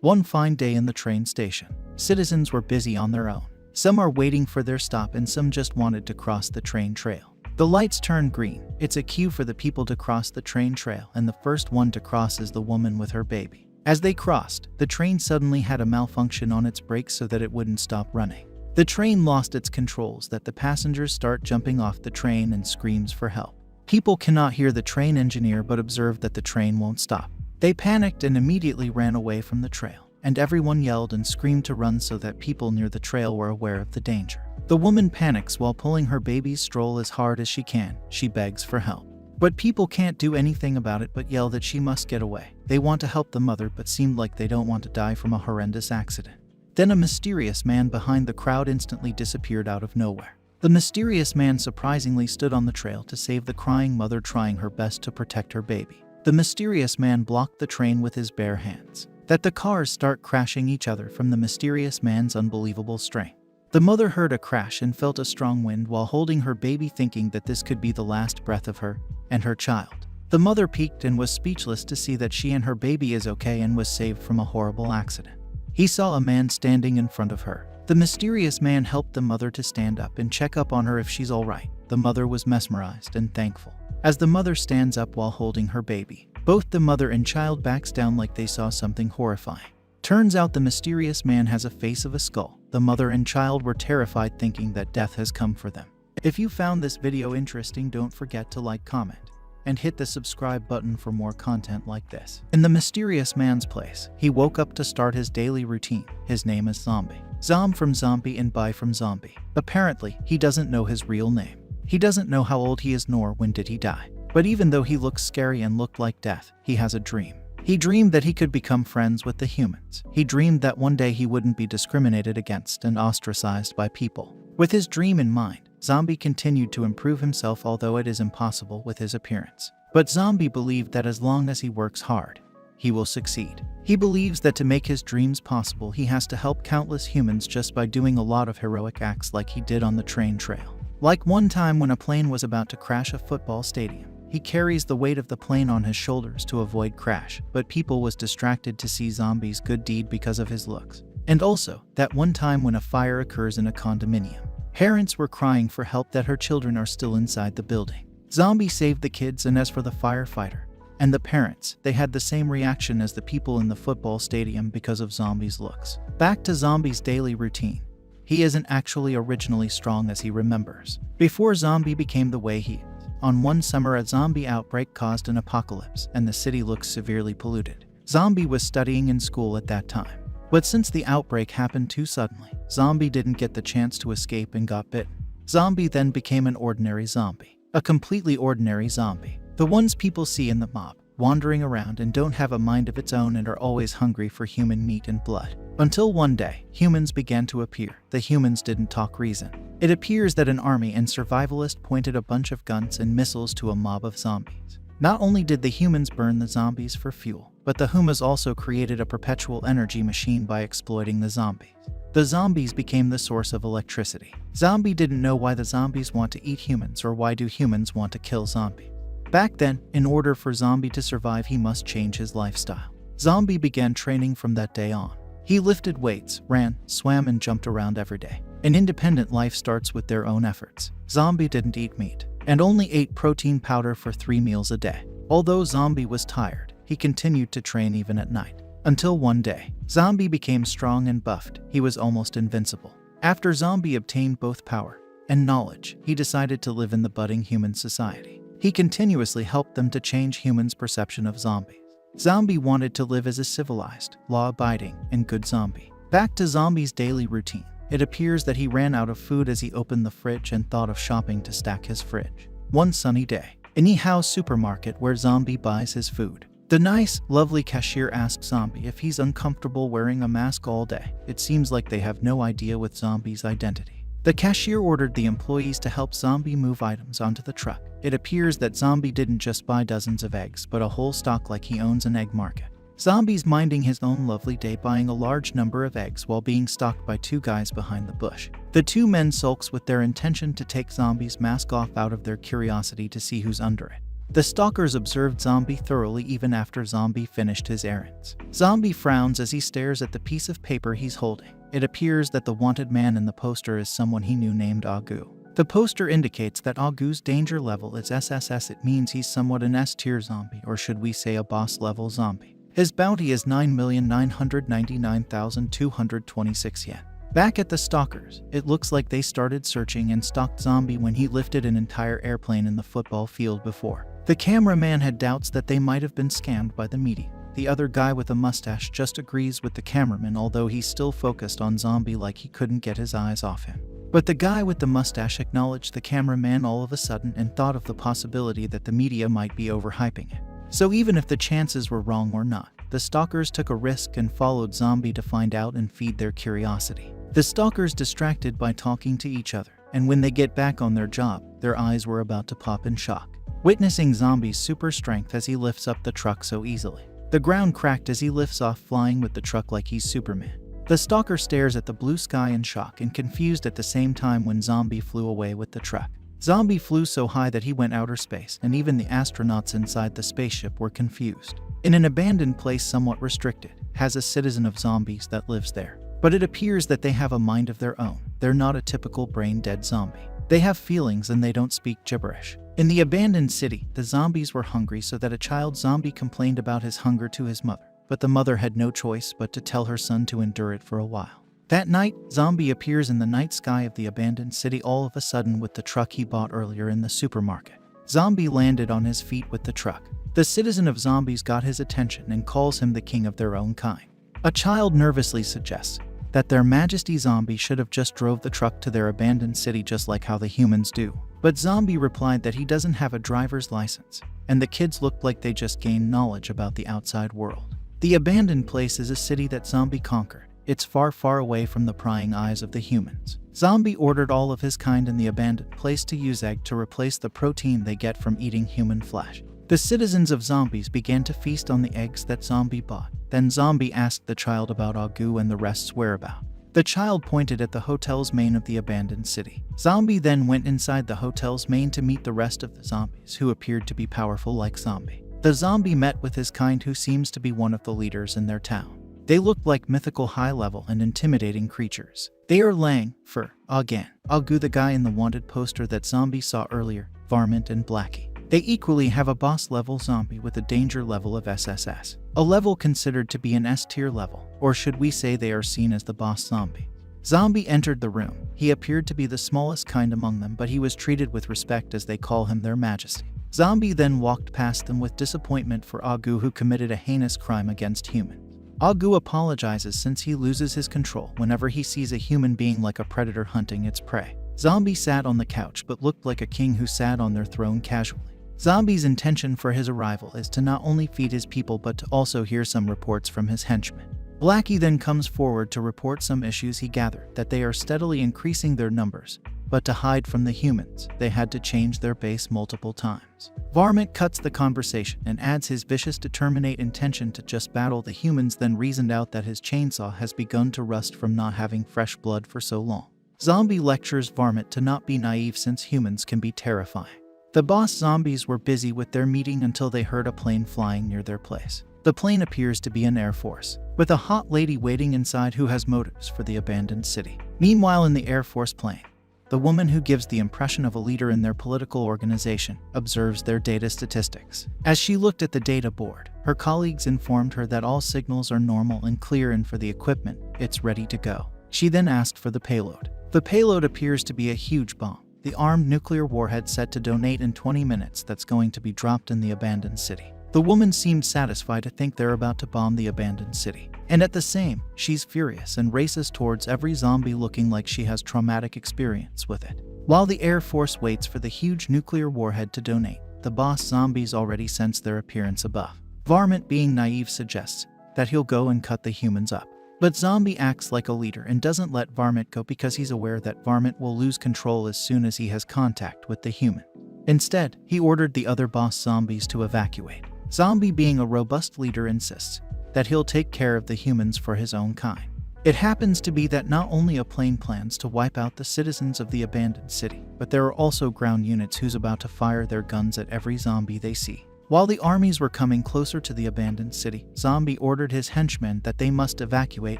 One fine day in the train station, citizens were busy on their own. Some are waiting for their stop and some just wanted to cross the train trail. The lights turn green. It's a cue for the people to cross the train trail, and the first one to cross is the woman with her baby. As they crossed, the train suddenly had a malfunction on its brakes so that it wouldn't stop running. The train lost its controls that the passengers start jumping off the train and screams for help. People cannot hear the train engineer but observe that the train won't stop. They panicked and immediately ran away from the trail, and everyone yelled and screamed to run so that people near the trail were aware of the danger. The woman panics while pulling her baby's stroll as hard as she can. She begs for help. But people can't do anything about it but yell that she must get away. They want to help the mother but seem like they don't want to die from a horrendous accident. Then a mysterious man behind the crowd instantly disappeared out of nowhere. The mysterious man surprisingly stood on the trail to save the crying mother, trying her best to protect her baby. The mysterious man blocked the train with his bare hands, that the cars start crashing each other from the mysterious man's unbelievable strength. The mother heard a crash and felt a strong wind while holding her baby, thinking that this could be the last breath of her and her child. The mother peeked and was speechless to see that she and her baby is okay and was saved from a horrible accident. He saw a man standing in front of her. The mysterious man helped the mother to stand up and check up on her if she's all right. The mother was mesmerized and thankful. As the mother stands up while holding her baby, both the mother and child backs down like they saw something horrifying. Turns out the mysterious man has a face of a skull. The mother and child were terrified, thinking that death has come for them. If you found this video interesting, don't forget to like, comment, and hit the subscribe button for more content like this. In the mysterious man's place, he woke up to start his daily routine. His name is Zombie. Zom from zombie and Bi from zombie. Apparently, he doesn't know his real name. He doesn't know how old he is nor when did he die. But even though he looks scary and looked like death, he has a dream. He dreamed that he could become friends with the humans. He dreamed that one day he wouldn't be discriminated against and ostracized by people. With his dream in mind, Zombie continued to improve himself, although it is impossible with his appearance. But Zombie believed that as long as he works hard, he will succeed. He believes that to make his dreams possible, he has to help countless humans just by doing a lot of heroic acts like he did on the train trail. Like one time when a plane was about to crash a football stadium. He carries the weight of the plane on his shoulders to avoid crash, but people was distracted to see Zombie's good deed because of his looks. And also, that one time when a fire occurs in a condominium. Parents were crying for help that her children are still inside the building. Zombie saved the kids, and as for the firefighter and the parents, they had the same reaction as the people in the football stadium because of Zombie's looks. Back to Zombie's daily routine. He isn't actually originally strong as he remembers. Before Zombie became the way he is. On one summer, a zombie outbreak caused an apocalypse, and the city looks severely polluted. Zombie was studying in school at that time. But since the outbreak happened too suddenly, Zombie didn't get the chance to escape and got bitten. Zombie then became an ordinary zombie. A completely ordinary zombie. The ones people see in the mob, wandering around and don't have a mind of its own and are always hungry for human meat and blood. Until one day, humans began to appear. The humans didn't talk reason. It appears that an army and survivalist pointed a bunch of guns and missiles to a mob of zombies. Not only did the humans burn the zombies for fuel, but the humas also created a perpetual energy machine by exploiting the zombies. The zombies became the source of electricity. Zombie didn't know why the zombies want to eat humans or why do humans want to kill zombies. Back then, in order for Zombie to survive, he must change his lifestyle. Zombie began training from that day on. He lifted weights, ran, swam, and jumped around every day. An independent life starts with their own efforts. Zombie didn't eat meat, and only ate protein powder for 3 meals a day. Although Zombie was tired, he continued to train even at night. Until one day, Zombie became strong and buffed. He was almost invincible. After Zombie obtained both power and knowledge, he decided to live in the budding human society. He continuously helped them to change humans' perception of zombies. Zombie wanted to live as a civilized, law-abiding, and good zombie. Back to Zombie's daily routine. It appears that he ran out of food as he opened the fridge and thought of shopping to stack his fridge. One sunny day, in Nihao's supermarket where Zombie buys his food, the nice, lovely cashier asked Zombie if he's uncomfortable wearing a mask all day. It seems like they have no idea with Zombie's identity. The cashier ordered the employees to help Zombie move items onto the truck. It appears that Zombie didn't just buy dozens of eggs, but a whole stock like he owns an egg market. Zombie's minding his own lovely day, buying a large number of eggs while being stalked by 2 guys behind the bush. The 2 men sulks with their intention to take Zombie's mask off out of their curiosity to see who's under it. The stalkers observed Zombie thoroughly even after Zombie finished his errands. Zombie frowns as he stares at the piece of paper he's holding. It appears that the wanted man in the poster is someone he knew named Agu. The poster indicates that Agu's danger level is SSS. It means he's somewhat an S-tier zombie, or should we say a boss-level zombie. His bounty is 9,999,226 yen. Back at the stalkers, it looks like they started searching and stalked Zombie when he lifted an entire airplane in the football field before. The cameraman had doubts that they might have been scammed by the media. The other guy with a mustache just agrees with the cameraman, although he's still focused on Zombie like he couldn't get his eyes off him. But the guy with the mustache acknowledged the cameraman all of a sudden and thought of the possibility that the media might be overhyping it. So even if the chances were wrong or not, the stalkers took a risk and followed Zombie to find out and feed their curiosity. The stalkers distracted by talking to each other, and when they get back on their job, their eyes were about to pop in shock, witnessing Zombie's super strength as he lifts up the truck so easily. The ground cracked as he lifts off, flying with the truck like he's Superman. The stalker stares at the blue sky in shock and confused at the same time when Zombie flew away with the truck. Zombie flew so high that he went outer space, and even the astronauts inside the spaceship were confused. In an abandoned place somewhat restricted, has a citizen of zombies that lives there. But it appears that they have a mind of their own. They're not a typical brain-dead zombie. They have feelings and they don't speak gibberish. In the abandoned city, the zombies were hungry, so that a child zombie complained about his hunger to his mother. But the mother had no choice but to tell her son to endure it for a while. That night, Zombie appears in the night sky of the abandoned city all of a sudden with the truck he bought earlier in the supermarket. Zombie landed on his feet with the truck. The citizen of zombies got his attention and calls him the king of their own kind. A child nervously suggests that their Majesty Zombie should have just drove the truck to their abandoned city just like how the humans do. But Zombie replied that he doesn't have a driver's license, and the kids looked like they just gained knowledge about the outside world. The abandoned place is a city that Zombie conquered. It's far, far away from the prying eyes of the humans. Zombie ordered all of his kind in the abandoned place to use egg to replace the protein they get from eating human flesh. The citizens of zombies began to feast on the eggs that Zombie bought. Then Zombie asked the child about Agu and the rest's whereabouts. The child pointed at the hotel's main of the abandoned city. Zombie then went inside the hotel's main to meet the rest of the zombies, who appeared to be powerful like Zombie. The zombie met with his kind, who seems to be one of the leaders in their town. They looked like mythical high-level and intimidating creatures. They are Lang, Fur, again, Agu, the guy in the wanted poster that Zombie saw earlier, Varmint, and Blackie. They equally have a boss-level zombie with a danger level of SSS, a level considered to be an S-tier level, or should we say they are seen as the boss zombie. Zombie entered the room. He appeared to be the smallest kind among them, but he was treated with respect as they call him their Majesty. Zombie then walked past them with disappointment for Agu, who committed a heinous crime against humans. Agu apologizes since he loses his control whenever he sees a human being like a predator hunting its prey. Zombie sat on the couch but looked like a king who sat on their throne casually. Zombie's intention for his arrival is to not only feed his people but to also hear some reports from his henchmen. Blackie then comes forward to report some issues he gathered, that they are steadily increasing their numbers, but to hide from the humans, they had to change their base multiple times. Varmint cuts the conversation and adds his vicious determinate intention to just battle the humans, then reasoned out that his chainsaw has begun to rust from not having fresh blood for so long. Zombie lectures Varmint to not be naive since humans can be terrifying. The boss zombies were busy with their meeting until they heard a plane flying near their place. The plane appears to be an Air Force, with a hot lady waiting inside who has motives for the abandoned city. Meanwhile, in the Air Force plane, the woman who gives the impression of a leader in their political organization observes their data statistics. As she looked at the data board, her colleagues informed her that all signals are normal and clear, and for the equipment, it's ready to go. She then asked for the payload. The payload appears to be a huge bomb, the armed nuclear warhead set to detonate in 20 minutes that's going to be dropped in the abandoned city. The woman seemed satisfied to think they're about to bomb the abandoned city. And at the same, she's furious and races towards every zombie looking like she has traumatic experience with it. While the Air Force waits for the huge nuclear warhead to detonate, the boss zombies already sense their appearance above. Varmint, being naive, suggests that he'll go and cut the humans up. But Zombie acts like a leader and doesn't let Varmint go because he's aware that Varmint will lose control as soon as he has contact with the human. Instead, he ordered the other boss zombies to evacuate. Zombie, being a robust leader, insists that he'll take care of the humans for his own kind. It happens to be that not only a plane plans to wipe out the citizens of the abandoned city, but there are also ground units who's about to fire their guns at every zombie they see. While the armies were coming closer to the abandoned city, Zombie ordered his henchmen that they must evacuate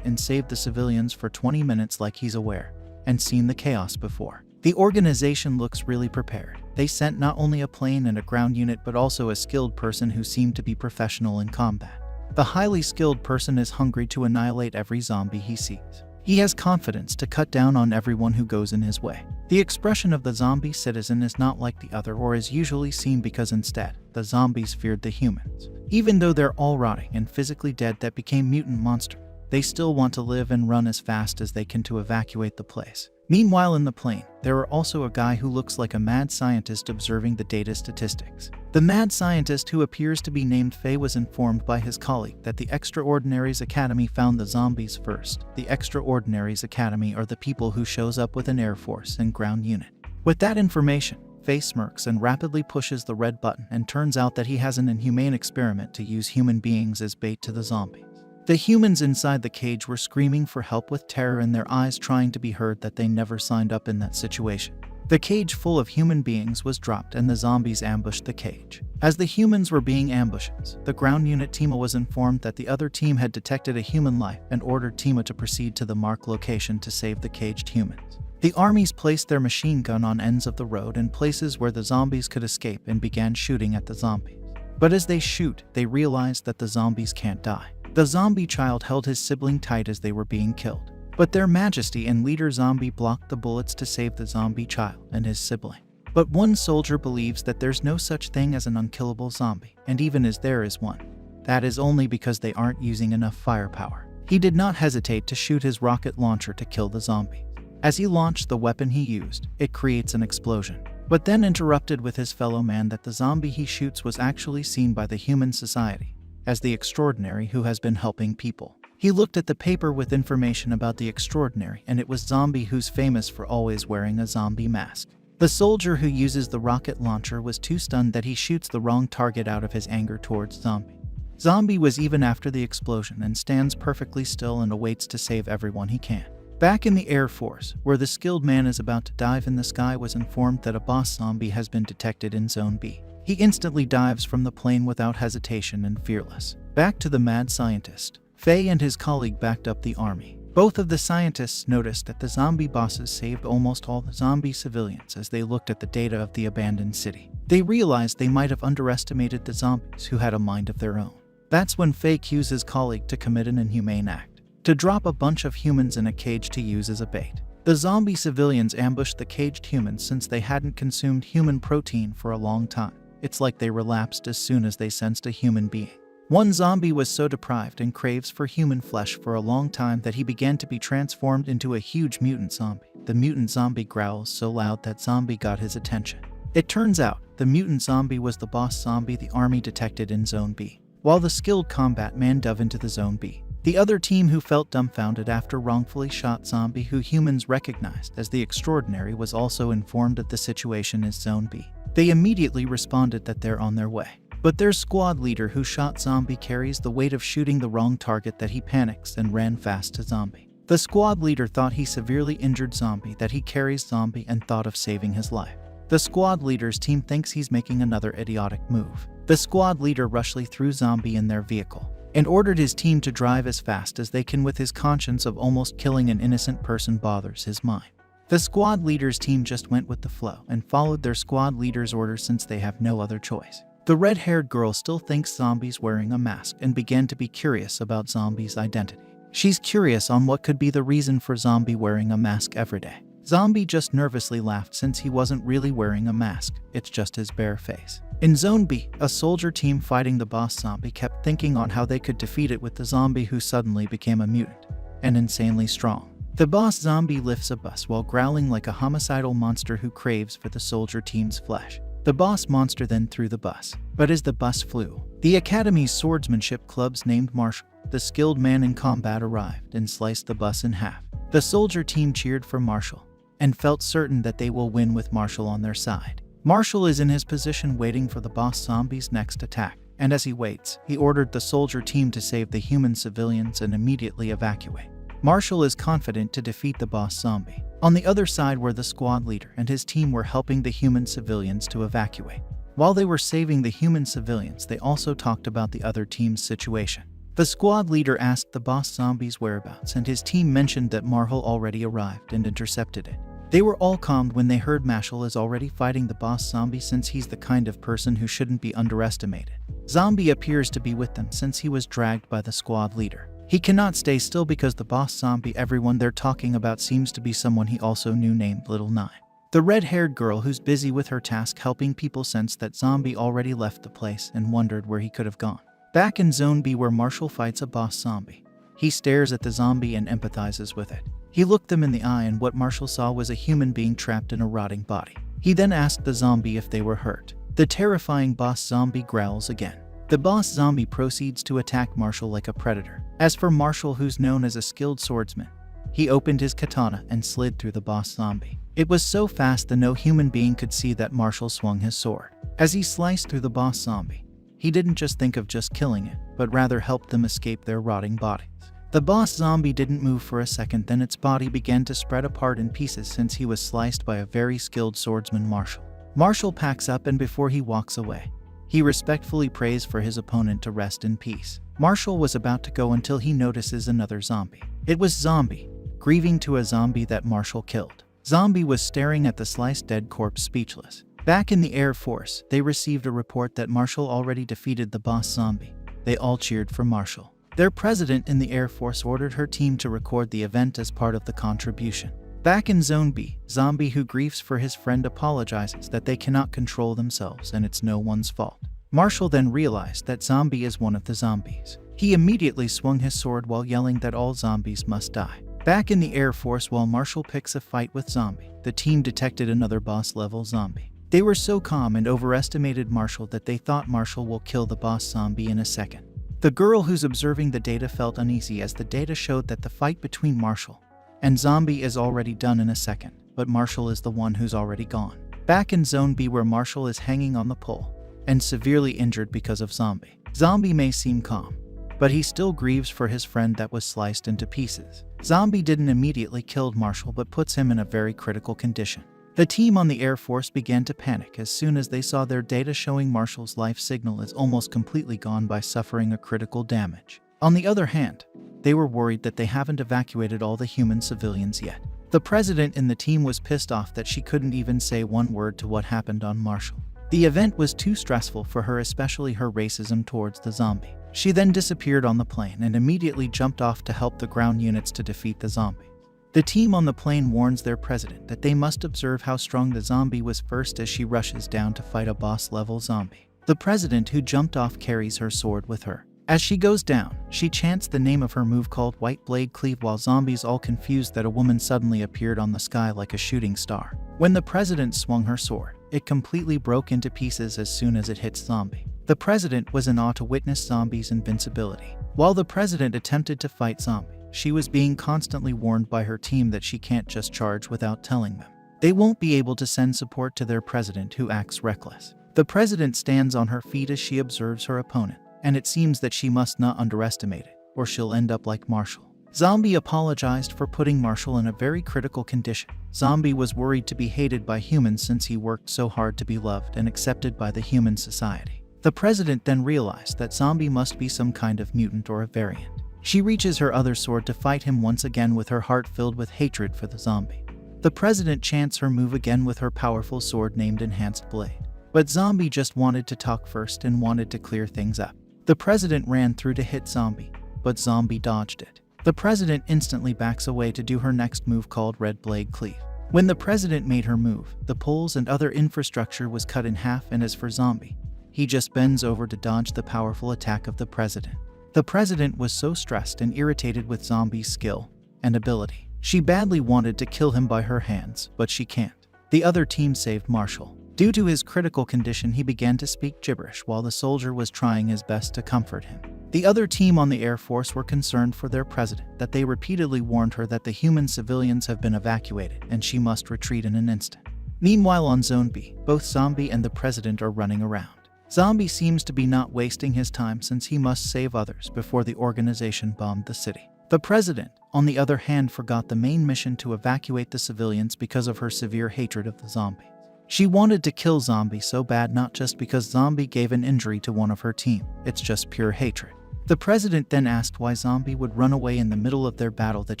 and save the civilians for 20 minutes like he's aware and seen the chaos before. The organization looks really prepared. They sent not only a plane and a ground unit but also a skilled person who seemed to be professional in combat. The highly skilled person is hungry to annihilate every zombie he sees. He has confidence to cut down on everyone who goes in his way. The expression of the zombie citizen is not like the other or is usually seen because instead, the zombies feared the humans. Even though they're all rotting and physically dead that became mutant monsters, they still want to live and run as fast as they can to evacuate the place. Meanwhile in the plane, there are also a guy who looks like a mad scientist observing the data statistics. The mad scientist, who appears to be named Faye, was informed by his colleague that the Extraordinaries Academy found the zombies first. The Extraordinaries Academy are the people who shows up with an air force and ground unit. With that information, Faye smirks and rapidly pushes the red button, and turns out that he has an inhumane experiment to use human beings as bait to the zombies. The humans inside the cage were screaming for help with terror in their eyes, trying to be heard that they never signed up in that situation. The cage full of human beings was dropped and the zombies ambushed the cage. As the humans were being ambushed, the ground unit Tima was informed that the other team had detected a human life and ordered Tima to proceed to the marked location to save the caged humans. The armies placed their machine gun on ends of the road and places where the zombies could escape and began shooting at the zombies. But as they shoot, they realized that the zombies can't die. The zombie child held his sibling tight as they were being killed. But their majesty and leader zombie blocked the bullets to save the zombie child and his sibling. But one soldier believes that there's no such thing as an unkillable zombie, and even as there is one, that is only because they aren't using enough firepower. He did not hesitate to shoot his rocket launcher to kill the zombie. As he launched the weapon he used, it creates an explosion. But then interrupted with his fellow man that the zombie he shoots was actually seen by the human society as the extraordinary who has been helping people. He looked at the paper with information about the extraordinary, and it was Zombie, who's famous for always wearing a zombie mask. The soldier who uses the rocket launcher was too stunned that he shoots the wrong target out of his anger towards Zombie. Zombie was even after the explosion and stands perfectly still and awaits to save everyone he can. Back in the Air Force, where the skilled man is about to dive in the sky, was informed that a boss zombie has been detected in Zone B. He instantly dives from the plane without hesitation and fearless. Back to the mad scientist. Faye and his colleague backed up the army. Both of the scientists noticed that the zombie bosses saved almost all the zombie civilians as they looked at the data of the abandoned city. They realized they might have underestimated the zombies, who had a mind of their own. That's when Faye cues his colleague to commit an inhumane act, to drop a bunch of humans in a cage to use as a bait. The zombie civilians ambushed the caged humans since they hadn't consumed human protein for a long time. It's like they relapsed as soon as they sensed a human being. One zombie was so deprived and craves for human flesh for a long time that he began to be transformed into a huge mutant zombie. The mutant zombie growls so loud that Zombie got his attention. It turns out, the mutant zombie was the boss zombie the army detected in Zone B. While the skilled combat man dove into the Zone B, the other team, who felt dumbfounded after wrongfully shot Zombie, who humans recognized as the extraordinary, was also informed of the situation as Zone B. They immediately responded that they're on their way. But their squad leader, who shot Zombie, carries the weight of shooting the wrong target that he panics and ran fast to Zombie. The squad leader thought he severely injured Zombie, that he carries Zombie, and thought of saving his life. The squad leader's team thinks he's making another idiotic move. The squad leader rushly threw Zombie in their vehicle and ordered his team to drive as fast as they can, with his conscience of almost killing an innocent person bothers his mind. The squad leader's team just went with the flow and followed their squad leader's orders since they have no other choice. The red-haired girl still thinks Zombie's wearing a mask and began to be curious about Zombie's identity. She's curious on what could be the reason for Zombie wearing a mask every day. Zombie just nervously laughed since he wasn't really wearing a mask, it's just his bare face. In Zone B, a soldier team fighting the boss zombie kept thinking on how they could defeat it with the zombie who suddenly became a mutant and insanely strong. The boss zombie lifts a bus while growling like a homicidal monster who craves for the soldier team's flesh. The boss monster then threw the bus, but as the bus flew, the Academy's swordsmanship clubs named Marshall, the skilled man in combat, arrived and sliced the bus in half. The soldier team cheered for Marshall and felt certain that they will win with Marshall on their side. Marshall is in his position waiting for the boss zombie's next attack, and as he waits, he ordered the soldier team to save the human civilians and immediately evacuate. Marshall is confident to defeat the boss zombie. On the other side were the squad leader and his team were helping the human civilians to evacuate. While they were saving the human civilians, they also talked about the other team's situation. The squad leader asked the boss zombie's whereabouts and his team mentioned that Marshall already arrived and intercepted it. They were all calmed when they heard Marshall is already fighting the boss zombie, since he's the kind of person who shouldn't be underestimated. Zombie appears to be with them since he was dragged by the squad leader. He cannot stay still because the boss zombie everyone they're talking about seems to be someone he also knew named Little Nine. The red-haired girl who's busy with her task helping people sensed that zombie already left the place and wondered where he could have gone. Back in Zone B where Marshall fights a boss zombie. He stares at the zombie and empathizes with it. He looked them in the eye and what Marshall saw was a human being trapped in a rotting body. He then asked the zombie if they were hurt. The terrifying boss zombie growls again. The boss zombie proceeds to attack Marshall like a predator. As for Marshall, who's known as a skilled swordsman, he opened his katana and slid through the boss zombie. It was so fast that no human being could see that Marshall swung his sword. As he sliced through the boss zombie, he didn't just think of just killing it, but rather helped them escape their rotting bodies. The boss zombie didn't move for a second, then its body began to spread apart in pieces since he was sliced by a very skilled swordsman, Marshall. Marshall packs up and before he walks away, he respectfully prays for his opponent to rest in peace. Marshall was about to go until he notices another zombie. It was Zombie, grieving to a zombie that Marshall killed. Zombie was staring at the sliced dead corpse speechless. Back in the Air Force, they received a report that Marshall already defeated the boss zombie. They all cheered for Marshall. Their president in the Air Force ordered her team to record the event as part of the contribution. Back in Zone B, Zombie, who grieves for his friend, apologizes that they cannot control themselves and it's no one's fault. Marshall then realized that Zombie is one of the zombies. He immediately swung his sword while yelling that all zombies must die. Back in the Air Force, while Marshall picks a fight with Zombie, the team detected another boss-level zombie. They were so calm and overestimated Marshall that they thought Marshall will kill the boss zombie in a second. The girl who's observing the data felt uneasy as the data showed that the fight between Marshall and Zombie is already done in a second, but Marshall is the one who's already gone. Back in Zone B where Marshall is hanging on the pole and severely injured because of Zombie. Zombie may seem calm, but he still grieves for his friend that was sliced into pieces. Zombie didn't immediately kill Marshall but puts him in a very critical condition. The team on the Air Force began to panic as soon as they saw their data showing Marshall's life signal is almost completely gone by suffering a critical damage. On the other hand, they were worried that they haven't evacuated all the human civilians yet. The president in the team was pissed off that she couldn't even say one word to what happened on Marshall. The event was too stressful for her, especially her racism towards the zombie. She then disappeared on the plane and immediately jumped off to help the ground units to defeat the zombie. The team on the plane warns their president that they must observe how strong the zombie was first as she rushes down to fight a boss-level zombie. The president, who jumped off, carries her sword with her. As she goes down, she chants the name of her move called White Blade Cleave while zombies all confused that a woman suddenly appeared on the sky like a shooting star. When the president swung her sword, it completely broke into pieces as soon as it hit Zombie. The president was in awe to witness Zombie's invincibility. While the president attempted to fight Zombie, she was being constantly warned by her team that she can't just charge without telling them. They won't be able to send support to their president, who acts reckless. The president stands on her feet as she observes her opponent, and it seems that she must not underestimate it, or she'll end up like Marshall. Zombie apologized for putting Marshall in a very critical condition. Zombie was worried to be hated by humans since he worked so hard to be loved and accepted by the human society. The president then realized that Zombie must be some kind of mutant or a variant. She reaches her other sword to fight him once again with her heart filled with hatred for the zombie. The president chants her move again with her powerful sword named Enhanced Blade. But Zombie just wanted to talk first and wanted to clear things up. The president ran through to hit Zombie, but Zombie dodged it. The president instantly backs away to do her next move called Red Blade Cleave. When the president made her move, the poles and other infrastructure was cut in half, and as for Zombie, he just bends over to dodge the powerful attack of the president. The president was so stressed and irritated with Zombie's skill and ability. She badly wanted to kill him by her hands, but she can't. The other team saved Marshall. Due to his critical condition, he began to speak gibberish while the soldier was trying his best to comfort him. The other team on the Air Force were concerned for their president, that they repeatedly warned her that the human civilians have been evacuated and she must retreat in an instant. Meanwhile, on Zone B, both Zombie and the president are running around. Zombie seems to be not wasting his time since he must save others before the organization bombed the city. The president, on the other hand, forgot the main mission to evacuate the civilians because of her severe hatred of the zombies. She wanted to kill Zombie so bad, not just because Zombie gave an injury to one of her team, it's just pure hatred. The president then asked why Zombie would run away in the middle of their battle that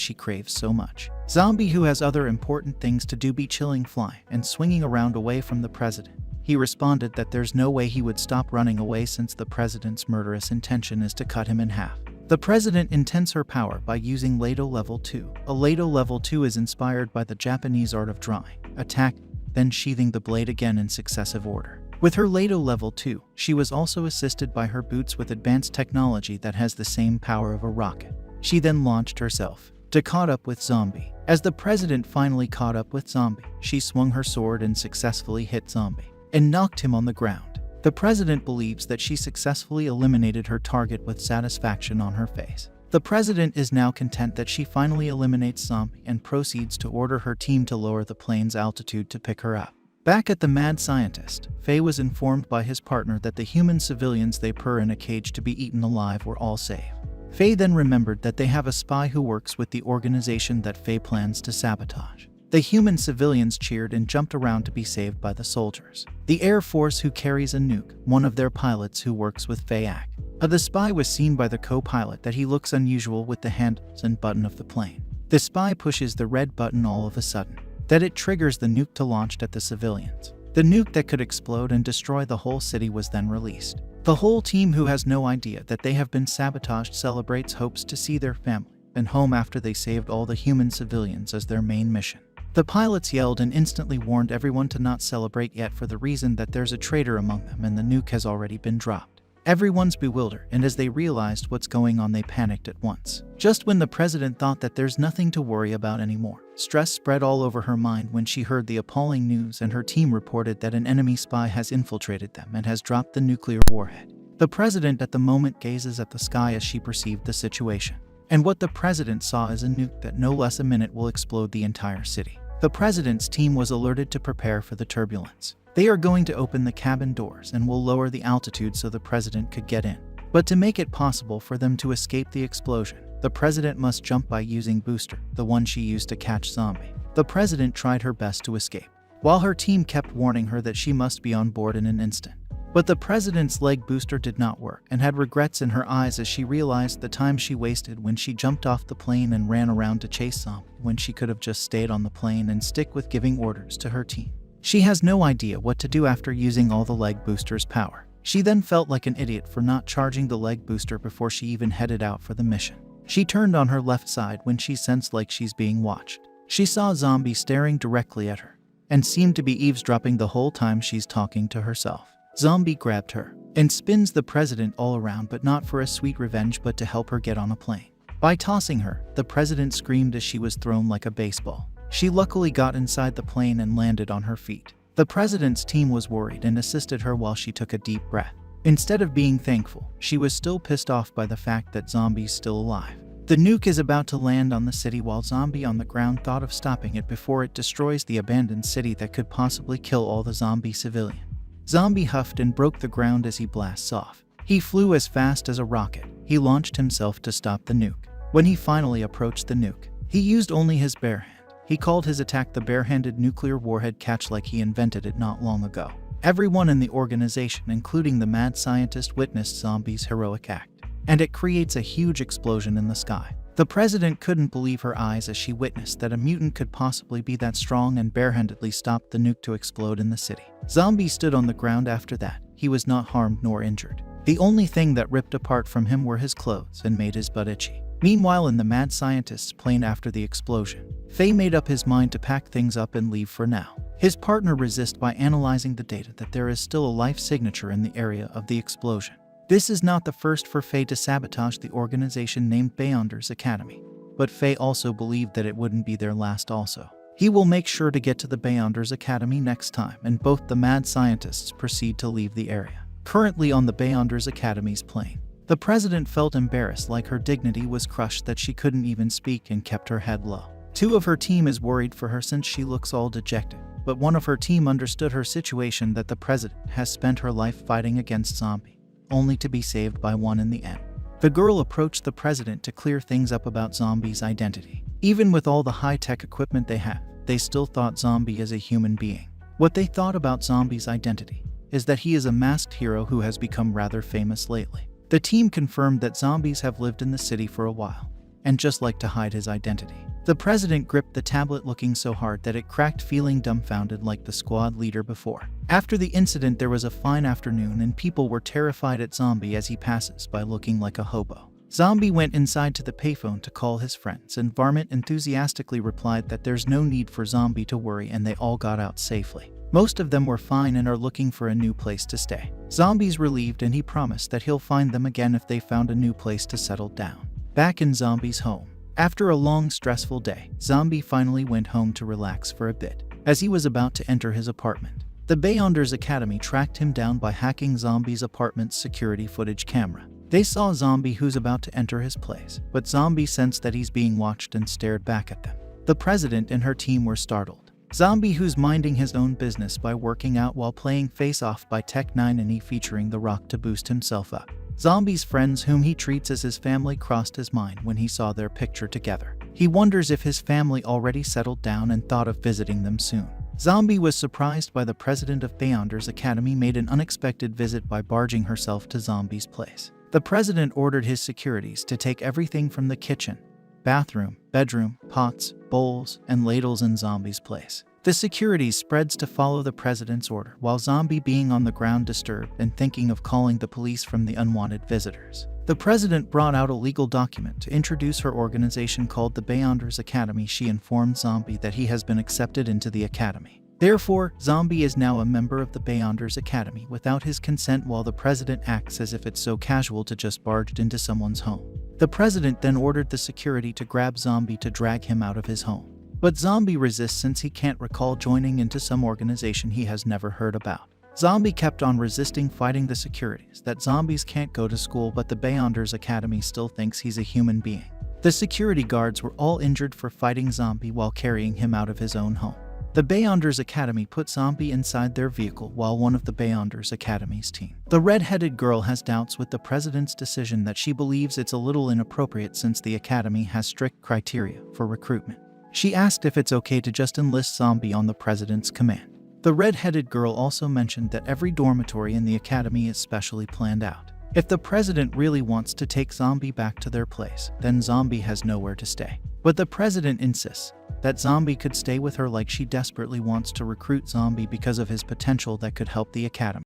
she craves so much. Zombie, who has other important things to do, be chilling, flying, and swinging around away from the president. He responded that there's no way he would stop running away since the president's murderous intention is to cut him in half. The president intends her power by using Lato Level 2. A Lato Level 2 is inspired by the Japanese art of drawing, attack, then sheathing the blade again in successive order. With her Lato Level 2, she was also assisted by her boots with advanced technology that has the same power of a rocket. She then launched herself to caught up with Zombie. As the president finally caught up with Zombie, she swung her sword and successfully hit Zombie and knocked him on the ground. The president believes that she successfully eliminated her target with satisfaction on her face. The president is now content that she finally eliminates Zombie and proceeds to order her team to lower the plane's altitude to pick her up. Back at the mad scientist, Faye was informed by his partner that the human civilians they purr in a cage to be eaten alive were all safe. Faye then remembered that they have a spy who works with the organization that Faye plans to sabotage. The human civilians cheered and jumped around to be saved by the soldiers. The Air Force, who carries a nuke, one of their pilots who works with Faye. The spy was seen by the co-pilot that he looks unusual with the handles and button of the plane. The spy pushes the red button all of a sudden, that it triggers the nuke to launch at the civilians. The nuke that could explode and destroy the whole city was then released. The whole team, who has no idea that they have been sabotaged, celebrates hopes to see their family and home after they saved all the human civilians as their main mission. The pilots yelled and instantly warned everyone to not celebrate yet for the reason that there's a traitor among them and the nuke has already been dropped. Everyone's bewildered, and as they realized what's going on, they panicked at once. Just when the president thought that there's nothing to worry about anymore, stress spread all over her mind when she heard the appalling news and her team reported that an enemy spy has infiltrated them and has dropped the nuclear warhead. The president at the moment gazes at the sky as she perceived the situation. And what the president saw is a nuke that no less a minute will explode the entire city. The president's team was alerted to prepare for the turbulence. They are going to open the cabin doors and will lower the altitude so the president could get in. But to make it possible for them to escape the explosion, the president must jump by using Booster, the one she used to catch Zombie. The president tried her best to escape, while her team kept warning her that she must be on board in an instant. But the president's leg booster did not work and had regrets in her eyes as she realized the time she wasted when she jumped off the plane and ran around to chase Zombie when she could have just stayed on the plane and stick with giving orders to her team. She has no idea what to do after using all the leg booster's power. She then felt like an idiot for not charging the leg booster before she even headed out for the mission. She turned on her left side when she sensed like she's being watched. She saw Zombie staring directly at her and seemed to be eavesdropping the whole time she's talking to herself. Zombie grabbed her and spins the president all around, but not for a sweet revenge but to help her get on a plane. By tossing her, the president screamed as she was thrown like a baseball. She luckily got inside the plane and landed on her feet. The president's team was worried and assisted her while she took a deep breath. Instead of being thankful, she was still pissed off by the fact that Zombie's still alive. The nuke is about to land on the city while Zombie on the ground thought of stopping it before it destroys the abandoned city that could possibly kill all the zombie civilians. Zombie huffed and broke the ground as he blasts off. He flew as fast as a rocket. He launched himself to stop the nuke. When he finally approached the nuke, he used only his bare hand. He called his attack the bare-handed nuclear warhead catch, like he invented it not long ago. Everyone in the organization, including the mad scientist, witnessed Zombie's heroic act, and it creates a huge explosion in the sky. The president couldn't believe her eyes as she witnessed that a mutant could possibly be that strong and barehandedly stopped the nuke to explode in the city. Zombie stood on the ground after that. He was not harmed nor injured. The only thing that ripped apart from him were his clothes and made his butt itchy. Meanwhile, in the mad scientist's plane after the explosion, Faye made up his mind to pack things up and leave for now. His partner resists by analyzing the data that there is still a life signature in the area of the explosion. This is not the first for Faye to sabotage the organization named Beyonders Academy, but Faye also believed that it wouldn't be their last also. He will make sure to get to the Beyonders Academy next time, and both the mad scientists proceed to leave the area. Currently on the Beyonders Academy's plane, the president felt embarrassed, like her dignity was crushed, that she couldn't even speak and kept her head low. Two of her team is worried for her since she looks all dejected, but one of her team understood her situation, that the president has spent her life fighting against Zombie, only to be saved by one in the end. The girl approached the president to clear things up about Zombie's identity. Even with all the high-tech equipment they have, they still thought Zombie is a human being. What they thought about Zombie's identity is that he is a masked hero who has become rather famous lately. The team confirmed that zombies have lived in the city for a while, and just like to hide his identity. The president gripped the tablet looking so hard that it cracked, feeling dumbfounded like the squad leader before. After the incident, there was a fine afternoon and people were terrified at Zombie as he passes by looking like a hobo. Zombie went inside to the payphone to call his friends, and Varmint enthusiastically replied that there's no need for Zombie to worry, and they all got out safely. Most of them were fine and are looking for a new place to stay. Zombie's relieved and he promised that he'll find them again if they found a new place to settle down. Back in Zombie's home. After a long, stressful day, Zombie finally went home to relax for a bit. As he was about to enter his apartment, the Beyonders Academy tracked him down by hacking Zombie's apartment's security footage camera. They saw Zombie who's about to enter his place, but Zombie sensed that he's being watched and stared back at them. The president and her team were startled. Zombie, who's minding his own business by working out while playing Face Off by Tech 9 and E featuring The Rock to boost himself up. Zombie's friends, whom he treats as his family, crossed his mind when he saw their picture together. He wonders if his family already settled down and thought of visiting them soon. Zombie was surprised by the president of Beyonders Academy made an unexpected visit by barging herself to Zombie's place. The president ordered his securities to take everything from the kitchen, bathroom, bedroom, pots, bowls, and ladles in Zombie's place. The security spreads to follow the president's order, while Zombie being on the ground disturbed and thinking of calling the police from the unwanted visitors. The president brought out a legal document to introduce her organization called the Beyonders Academy. She informed Zombie that he has been accepted into the academy. Therefore, Zombie is now a member of the Beyonders Academy without his consent, while the president acts as if it's so casual to just barge into someone's home. The president then ordered the security to grab Zombie to drag him out of his home. But Zombie resists since he can't recall joining into some organization he has never heard about. Zombie kept on resisting, fighting the securities that zombies can't go to school, but the Beyonders Academy still thinks he's a human being. The security guards were all injured for fighting Zombie while carrying him out of his own home. The Beyonders Academy put Zombie inside their vehicle while one of the Beyonders Academy's team. The red-headed girl has doubts with the president's decision that she believes it's a little inappropriate since the academy has strict criteria for recruitment. She asked if it's okay to just enlist Zombie on the president's command. The red-headed girl also mentioned that every dormitory in the academy is specially planned out. If the president really wants to take Zombie back to their place, then Zombie has nowhere to stay. But the president insists that Zombie could stay with her, like she desperately wants to recruit Zombie because of his potential that could help the academy.